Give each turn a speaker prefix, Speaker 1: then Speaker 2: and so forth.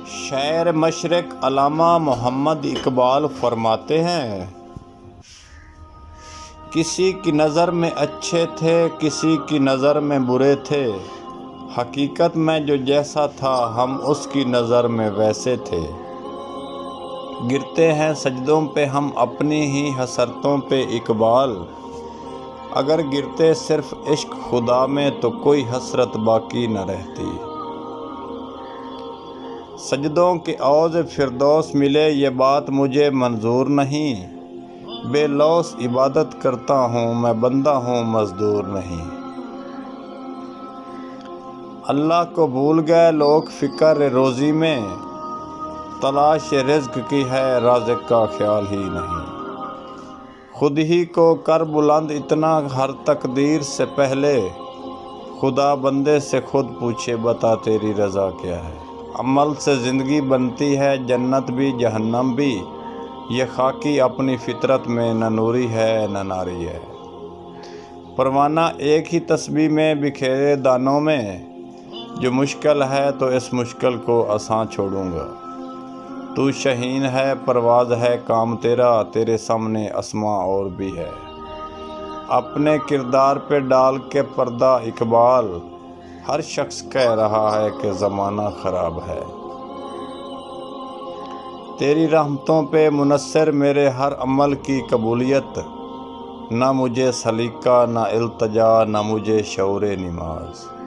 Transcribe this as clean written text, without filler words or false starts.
Speaker 1: شاعر مشرق علامہ محمد اقبال فرماتے ہیں، کسی کی نظر میں اچھے تھے، کسی کی نظر میں برے تھے، حقیقت میں جو جیسا تھا ہم اس کی نظر میں ویسے تھے۔ گرتے ہیں سجدوں پہ ہم اپنی ہی حسرتوں پہ اقبال، اگر گرتے صرف عشق خدا میں تو کوئی حسرت باقی نہ رہتی۔ سجدوں کے عوض فردوس ملے یہ بات مجھے منظور نہیں، بے لوث عبادت کرتا ہوں میں، بندہ ہوں مزدور نہیں۔ اللہ کو بھول گئے لوگ فکر روزی میں، تلاش رزق کی ہے رازق کا خیال ہی نہیں۔ خود ہی کو کر بلند اتنا ہر تقدیر سے پہلے، خدا بندے سے خود پوچھے بتا تیری رضا کیا ہے۔ عمل سے زندگی بنتی ہے جنت بھی جہنم بھی، یہ خاکی اپنی فطرت میں نہ نوری ہے نہ ناری ہے۔ پروانہ ایک ہی تسبیح میں بکھیرے دانوں میں، جو مشکل ہے تو اس مشکل کو آسان چھوڑوں گا۔ تو شہین ہے پرواز ہے کام تیرا، تیرے سامنے اسماء اور بھی ہے۔ اپنے کردار پہ ڈال کے پردہ اقبال، ہر شخص کہہ رہا ہے کہ زمانہ خراب ہے۔ تیری رحمتوں پہ منحصر میرے ہر عمل کی قبولیت، نہ مجھے سلیقہ نہ التجا نہ مجھے شعور نماز۔